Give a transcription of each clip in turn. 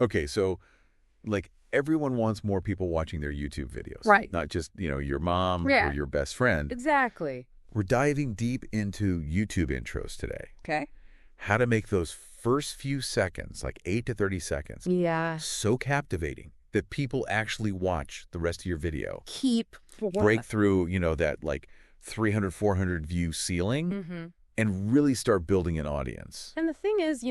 Okay, so like everyone wants more people watching their YouTube videos. Right. Not just, your mom Yeah. or your best friend. Exactly. We're diving deep into YouTube intros today. Okay. How to make those first few seconds, like 8 to 30 seconds, Yeah. so captivating that people actually watch the rest of your video. Keep Break through, that like 300, 400 view ceiling and really start building an audience. And the thing is,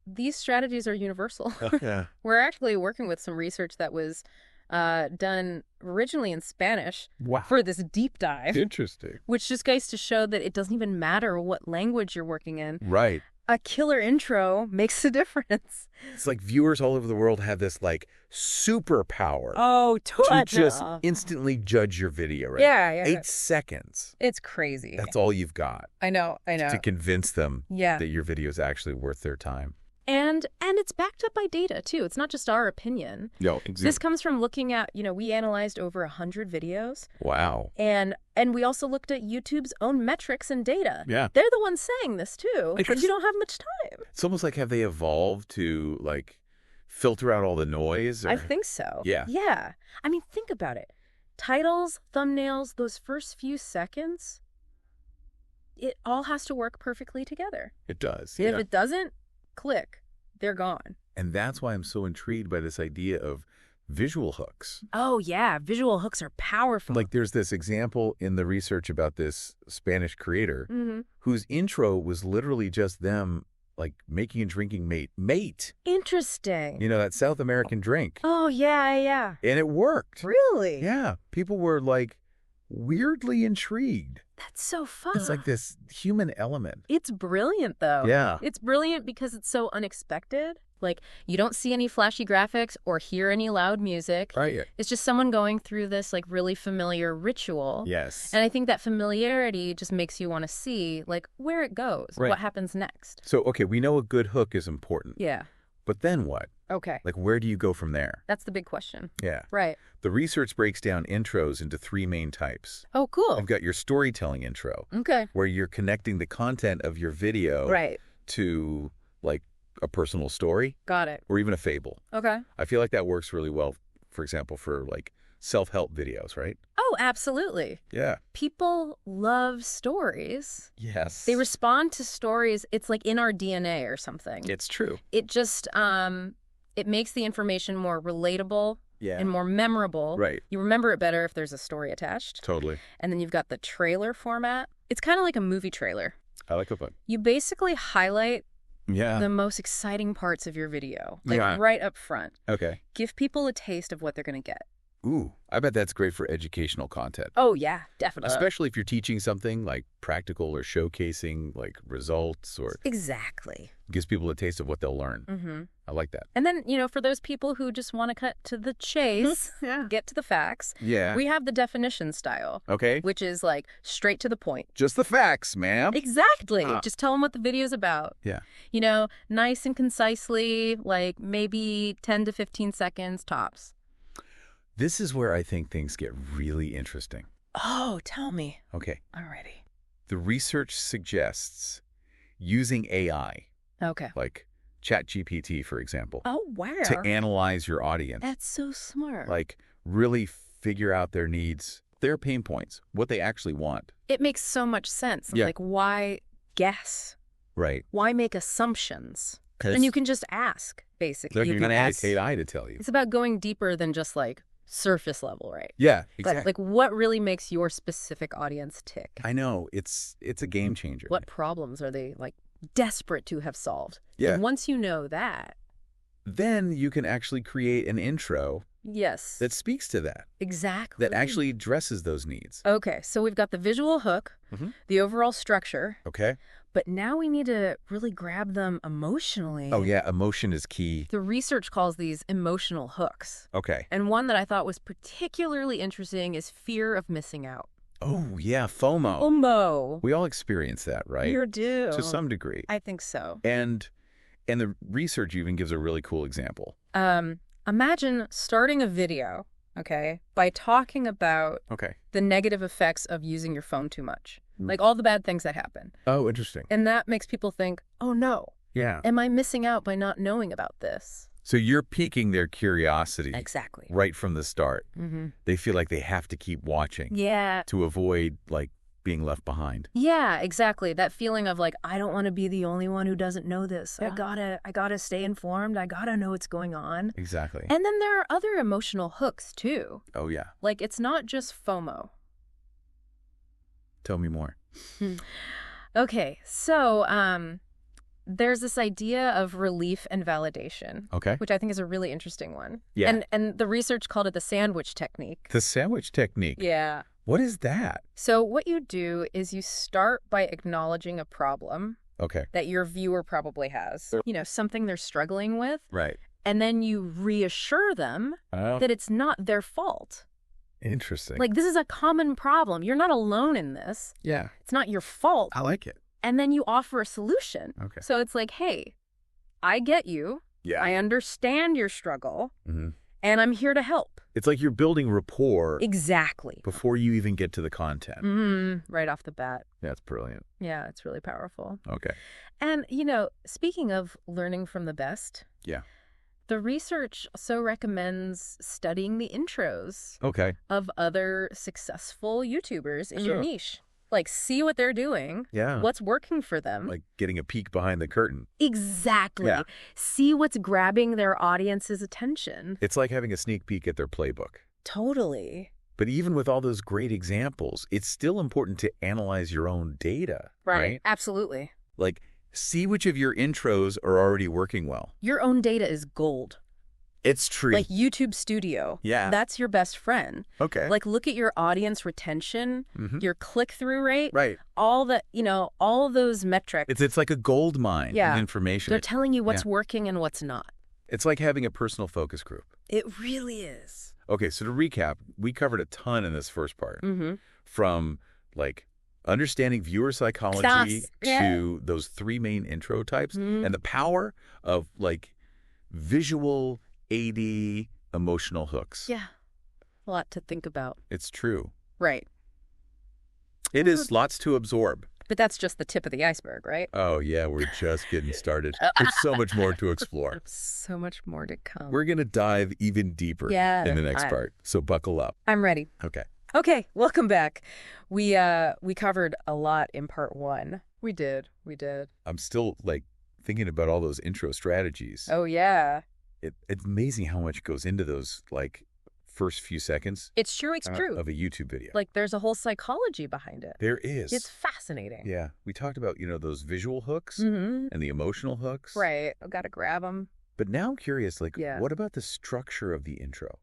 these strategies are universal. Yeah. We're actually working with some research that was done originally in Spanish for this deep dive. Interesting. Which just goes to show that it doesn't even matter what language you're working in. Right. A killer intro makes a difference. It's like viewers all over the world have this like superpower to just instantly judge your video, right? Yeah. 8 seconds. It's crazy. That's all you've got. I know. To convince them Yeah. that your video is actually worth their time. And it's backed up by data, too. It's not just our opinion. No, exactly. This comes from looking at, we analyzed over 100 videos. Wow. And we also looked at YouTube's own metrics and data. Yeah. They're the ones saying this, too, because you don't have much time. It's almost like, have they evolved to, like, filter out all the noise? Or... I think so. Yeah. Yeah. I mean, think about it. Titles, thumbnails, those first few seconds, it all has to work perfectly together. It does. If it doesn't, click. They're gone. And that's why I'm so intrigued by this idea of visual hooks. Oh, yeah. Visual hooks are powerful. Like there's this example in the research about this Spanish creator whose intro was literally just them like making and drinking mate. Interesting. That South American drink. Oh, yeah. And it worked. Really? Yeah. People were like weirdly intrigued. That's so fun. It's like this human element. It's brilliant, though. Yeah. It's brilliant because it's so unexpected. Like, you don't see any flashy graphics or hear any loud music. Right. It's just someone going through this, like, really familiar ritual. Yes. And I think that familiarity just makes you want to see, like, where it goes, what happens next. So, okay, we know a good hook is important. Yeah. But then what? Okay. Like, where do you go from there? That's the big question. Yeah. Right. The research breaks down intros into 3 main types. Oh, cool. You've got your storytelling intro. Okay. Where you're connecting the content of your video to, like, a personal story. Got it. Or even a fable. Okay. I feel like that works really well, for example, for, like, self-help videos, right? Oh, absolutely. Yeah. People love stories. Yes. They respond to stories. It's like in our DNA or something. It's true. It just, it makes the information more relatable and more memorable. Right. You remember it better if there's a story attached. Totally. And then you've got the trailer format. It's kind of like a movie trailer. I like a book. You basically highlight Yeah. the most exciting parts of your video, like right up front. Okay. Give people a taste of what they're going to get. Ooh, I bet that's great for educational content. Oh, yeah, definitely. Especially if you're teaching something like practical or showcasing like results or Exactly. gives people a taste of what they'll learn. Mm-hmm. I like that. And then, for those people who just want to cut to the chase, get to the facts, we have the definition style. Okay. Which is like straight to the point. Just the facts, ma'am. Exactly. Just tell them what the video's about. Yeah. Nice and concisely, like maybe 10 to 15 seconds tops. This is where I think things get really interesting. Oh, tell me. Okay. Alrighty. The research suggests using AI, Okay. like ChatGPT, for example, Oh, wow. to analyze your audience. That's so smart. Like really figure out their needs, their pain points, what they actually want. It makes so much sense. Yeah. Like, why guess? Right. Why make assumptions? And you can just ask, basically. You're going to ask AI to tell you. It's about going deeper than just like surface level, right? Yeah, exactly. Like what really makes your specific audience tick? I know. It's a game changer. What problems are they like desperate to have solved? Yeah. And once you know that, then you can actually create an intro yes, that speaks to that. Exactly. That actually addresses those needs. Okay, so we've got the visual hook, the overall structure. Okay. But now we need to really grab them emotionally. Oh, yeah. Emotion is key. The research calls these emotional hooks. Okay. And one that I thought was particularly interesting is fear of missing out. Oh, yeah. FOMO. FOMO. We all experience that, right? You do. To some degree. I think so. And the research even gives a really cool example. Imagine starting a video, okay, by talking about the negative effects of using your phone too much. Like all the bad things that happen. Oh, interesting. And that makes people think, oh no. Yeah. Am I missing out by not knowing about this? So you're piquing their curiosity. Exactly. Right from the start. Mm-hmm. They feel like they have to keep watching. Yeah. To avoid, like, being left behind. Yeah, exactly. That feeling of like, I don't want to be the only one who doesn't know this. Yeah. I gotta stay informed. I gotta know what's going on. Exactly. And then there are other emotional hooks too. Oh, yeah. Like, it's not just FOMO. Tell me more. Okay, so there's this idea of relief and validation. Okay. Which I think is a really interesting one. Yeah. And the research called it the sandwich technique. The sandwich technique. Yeah. What is that? So what you do is you start by acknowledging a problem that your viewer probably has. You know, something they're struggling with. Right. And then you reassure them that it's not their fault. Interesting. Like, this is a common problem. You're not alone in this. Yeah. It's not your fault. I like it. And then you offer a solution. Okay. So it's like, hey, I get you. Yeah. I understand your struggle. Mm-hmm. And I'm here to help. It's like you're building rapport. Exactly. Before you even get to the content. Mm-hmm. Right off the bat. That's brilliant. Yeah, it's really powerful. Okay. And, you know, speaking of learning from the best. Yeah. The research also recommends studying the intros of other successful YouTubers in your niche. Like, see what they're doing. Yeah. What's working for them. Like getting a peek behind the curtain. Exactly. Yeah. See what's grabbing their audience's attention. It's like having a sneak peek at their playbook. Totally. But even with all those great examples, it's still important to analyze your own data. Right? Absolutely. Like, see which of your intros are already working well. Your own data is gold. It's true. Like YouTube Studio. Yeah. That's your best friend. Okay. Like, look at your audience retention, your click-through rate. Right. All the, you know, all those metrics. It's like a gold mine of information. They're telling you what's working and what's not. It's like having a personal focus group. It really is. Okay, so to recap, we covered a ton in this first part. From, like, understanding viewer psychology to those 3 main intro types and the power of, like, visual AD emotional hooks. Yeah. A lot to think about. It's true. Right. It is lots to absorb. But that's just the tip of the iceberg, right? Oh, yeah, we're just getting started. There's so much more to explore. So much more to come. We're going to dive even deeper in the next part, so buckle up. I'm ready. Okay. Okay, welcome back. We covered a lot in part 1. We did. I'm still, like, thinking about all those intro strategies. Oh, yeah. It's amazing how much goes into those, like, first few seconds. It's true. Of a YouTube video. Like, there's a whole psychology behind it. There is. It's fascinating. Yeah. We talked about, you know, those visual hooks and the emotional hooks. Right. I've got to grab them. But now I'm curious, like, what about the structure of the intro?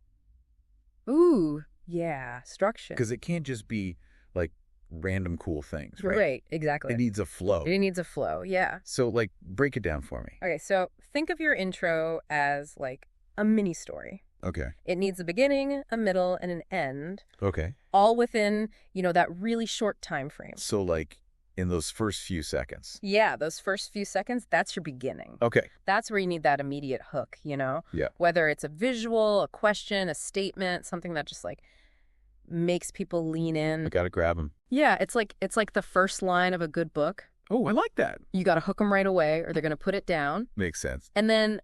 Ooh, yeah. Structure. Because it can't just be, like, random cool things, right? Right, exactly. It needs a flow. It needs a flow, yeah. So, like, break it down for me. Okay, so think of your intro as, like, a mini story. Okay. It needs a beginning, a middle, and an end. Okay. All within, you know, that really short time frame. So, like, in those first few seconds. Yeah, those first few seconds, that's your beginning. Okay. That's where you need that immediate hook, you know? Yeah. Whether it's a visual, a question, a statement, something that just, like, makes people lean in. I gotta grab them. Yeah, it's like the first line of a good book. Oh, I like that. You gotta hook them right away or they're gonna put it down. Makes sense. And then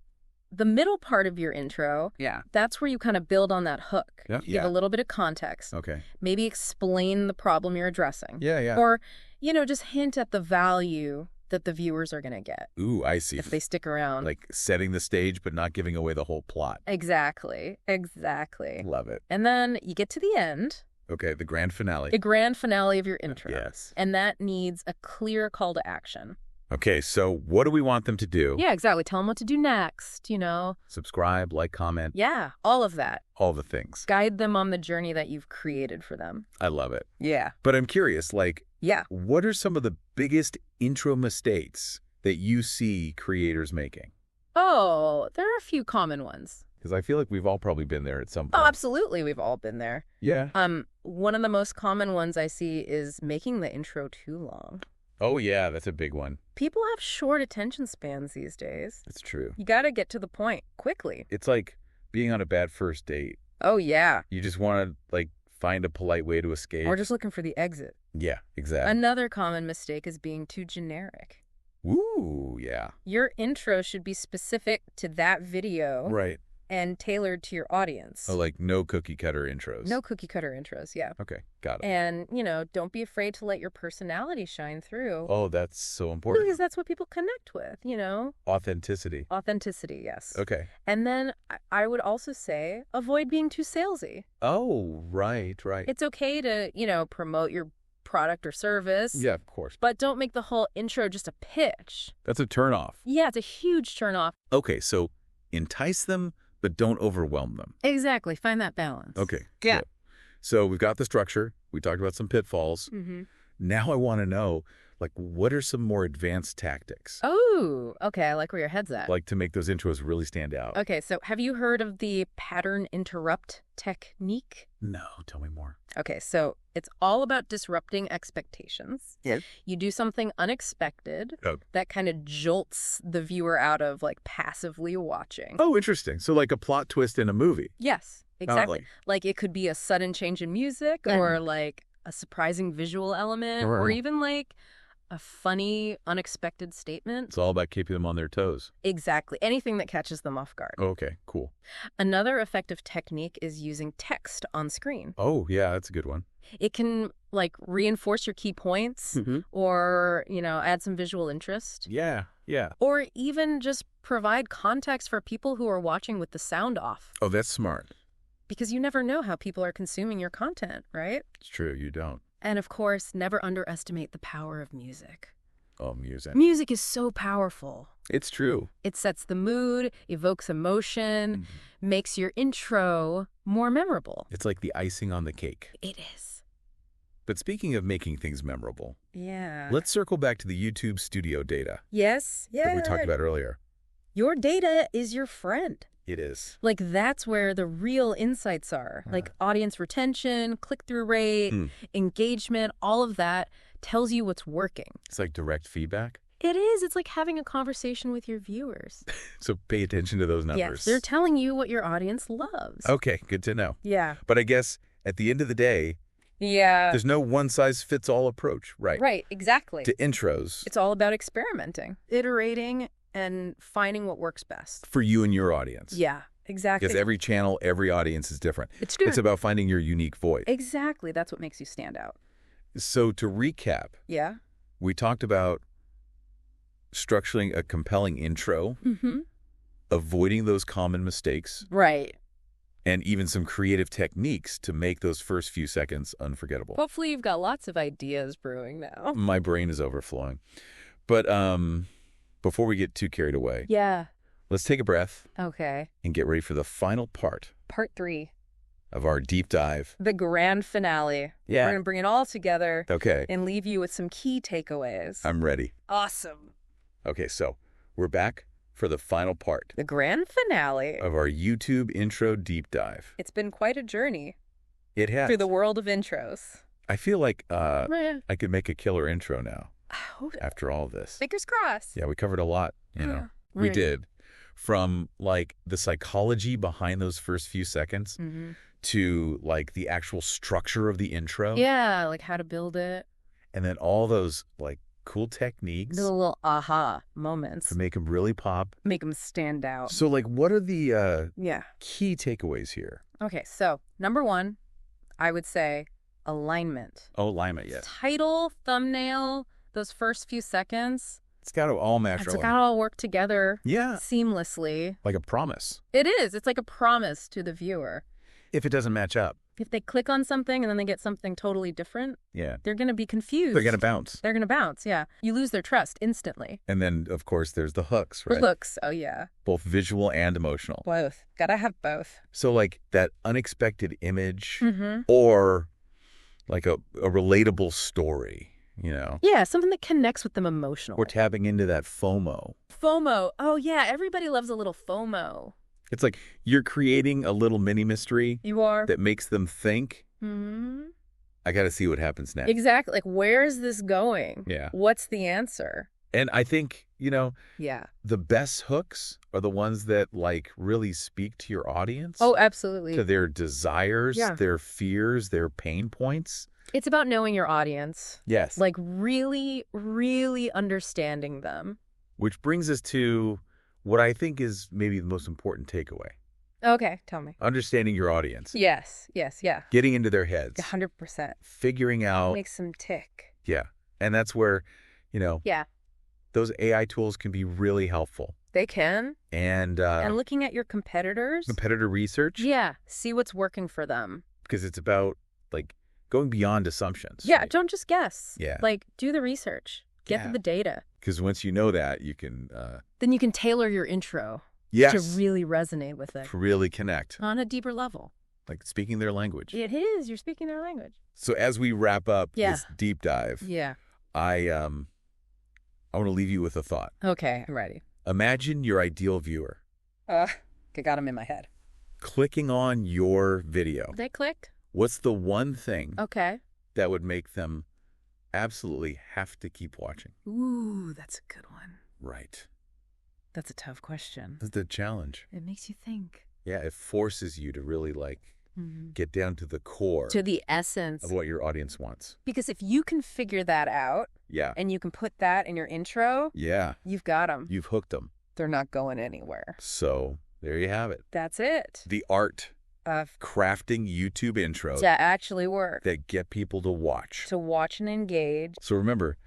the middle part of your intro, that's where you kind of build on that hook. Yeah. You give a little bit of context. Okay. Maybe explain the problem you're addressing. Yeah. Or, you know, just hint at the value that the viewers are going to get. Ooh, I see. If they stick around. Like setting the stage but not giving away the whole plot. Exactly. Love it. And then you get to the end. Okay, the grand finale. The grand finale of your intro. Yes. And that needs a clear call to action. Okay, so what do we want them to do? Yeah, exactly. Tell them what to do next, you know. Subscribe, like, comment. Yeah, all of that. All the things. Guide them on the journey that you've created for them. I love it. Yeah. But I'm curious, like, what are some of the biggest intro mistakes that you see creators making? Oh, there are a few common ones. Because I feel like we've all probably been there at some point. Oh, absolutely. We've all been there. Yeah. One of the most common ones I see is making the intro too long. Oh, yeah, that's a big one. People have short attention spans these days. It's true. You got to get to the point quickly. It's like being on a bad first date. Oh, yeah. You just want to, like, find a polite way to escape. Or just looking for the exit. Yeah, exactly. Another common mistake is being too generic. Ooh, yeah. Your intro should be specific to that video. Right. And tailored to your audience. Oh, like no cookie cutter intros. No cookie cutter intros, yeah. Okay, got it. And, you know, don't be afraid to let your personality shine through. Oh, that's so important. Because that's what people connect with, you know? Authenticity. Authenticity, yes. Okay. And then I would also say avoid being too salesy. Oh, right. It's okay to, you know, promote your product or service. Yeah, of course. But don't make the whole intro just a pitch. That's a turnoff. Yeah, it's a huge turnoff. Okay, so entice them, but don't overwhelm them. Exactly. Find that balance. Okay. Yeah. Cool. So we've got the structure. We talked about some pitfalls. Mm-hmm. Now I want to know, like, what are some more advanced tactics? Oh, okay. I like where your head's at. Like to make those intros really stand out. Okay, so have you heard of the pattern interrupt technique? No, tell me more. Okay, so it's all about disrupting expectations. Yeah. You do something unexpected that kind of jolts the viewer out of like passively watching. Oh, interesting. So like a plot twist in a movie. Yes, exactly. Like it could be a sudden change in music or like a surprising visual element or even like a funny, unexpected statement. It's all about keeping them on their toes. Exactly. Anything that catches them off guard. Okay, cool. Another effective technique is using text on screen. Oh, yeah, that's a good one. It can, like, reinforce your key points or, you know, add some visual interest. Yeah. Or even just provide context for people who are watching with the sound off. Oh, that's smart. Because you never know how people are consuming your content, right? It's true, you don't. And of course, never underestimate the power of music. Oh, music. Music is so powerful. It's true. It sets the mood, evokes emotion, makes your intro more memorable. It's like the icing on the cake. It is. But speaking of making things memorable, yeah, let's circle back to the YouTube studio data. Yes. That we talked about earlier. Your data is your friend. It is. Like, that's where the real insights are. Like, audience retention, click-through rate, engagement, all of that tells you what's working. It's like direct feedback? It is. It's like having a conversation with your viewers. So pay attention to those numbers. Yes, they're telling you what your audience loves. Okay, good to know. Yeah. But I guess at the end of the day, there's no one-size-fits-all approach, right? Right, exactly. To intros. It's all about experimenting, iterating, and finding what works best. For you and your audience. Yeah, exactly. Because every channel, every audience is different. It's true. It's about finding your unique voice. Exactly. That's what makes you stand out. So to recap, we talked about structuring a compelling intro, avoiding those common mistakes. Right. And even some creative techniques to make those first few seconds unforgettable. Hopefully you've got lots of ideas brewing now. My brain is overflowing. But before we get too carried away, let's take a breath. Okay. And get ready for the final part. Part 3. Of our deep dive. The grand finale. Yeah. We're going to bring it all together. Okay. And leave you with some key takeaways. I'm ready. Awesome. Okay, so we're back for the final part. The grand finale. Of our YouTube intro deep dive. It's been quite a journey. It has. Through the world of intros. I feel like I could make a killer intro now. Oh, after all this. Fingers crossed. Yeah, we covered a lot, you know. We did. From, like, the psychology behind those first few seconds to, like, the actual structure of the intro. Yeah, like how to build it. And then all those, like, cool techniques. The little aha moments. To make them really pop. Make them stand out. So, like, what are the key takeaways here? Okay, so number 1, I would say alignment. Oh, alignment, yes. Title, thumbnail, those first few seconds. It's got to all match. It's got to all work together seamlessly. Like a promise. It is. It's like a promise to the viewer. If it doesn't match up. If they click on something and then they get something totally different, they're going to be confused. They're going to bounce. They're going to bounce, yeah. You lose their trust instantly. And then, of course, there's the hooks, right? The hooks, oh yeah. Both visual and emotional. Both. Gotta have both. So, like, that unexpected image or, like, a relatable story, you know? Yeah, something that connects with them emotionally. We're tapping into that FOMO. FOMO. Oh, yeah. Everybody loves a little FOMO. It's like you're creating a little mini mystery. You are. That makes them think, I got to see what happens next. Exactly. Like, where is this going? Yeah. What's the answer? And I think, you know, yeah, the best hooks are the ones that, like, really speak to your audience. Oh, absolutely. To their desires, their fears, their pain points. It's about knowing your audience. Yes. Like really, really understanding them. Which brings us to what I think is maybe the most important takeaway. Okay, tell me. Understanding your audience. Yes, yeah. Getting into their heads. 100%. Figuring out. Makes them tick. Yeah. And that's where, Yeah. those AI tools can be really helpful. They can. And looking at your competitors. Competitor research. Yeah. See what's working for them. Because it's about, like, going beyond assumptions. Yeah, right? don't just guess. Yeah. Like, do the research. Get the data. Because once you know that, you can... then you can tailor your intro. Yes. To really resonate with it. To really connect. On a deeper level. Like speaking their language. It is. You're speaking their language. So as we wrap up this deep dive, I want to leave you with a thought. Okay, I'm ready. Imagine your ideal viewer. I got him in my head. Clicking on your video. They click. What's the one thing that would make them absolutely have to keep watching? Ooh, that's a good one. Right. That's a tough question. That's the challenge. It makes you think. Yeah, it forces you to really get down to the core. To the essence. Of what your audience wants. Because if you can figure that out. Yeah. And you can put that in your intro. Yeah. You've got them. You've hooked them. They're not going anywhere. So there you have it. That's it. The art of crafting YouTube intros. To actually work. That get people to watch. To watch and engage. So remember,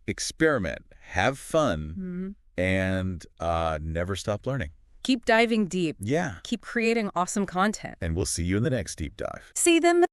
experiment, have fun, and never stop learning. Keep diving deep. Yeah. Keep creating awesome content. And we'll see you in the next deep dive. See them.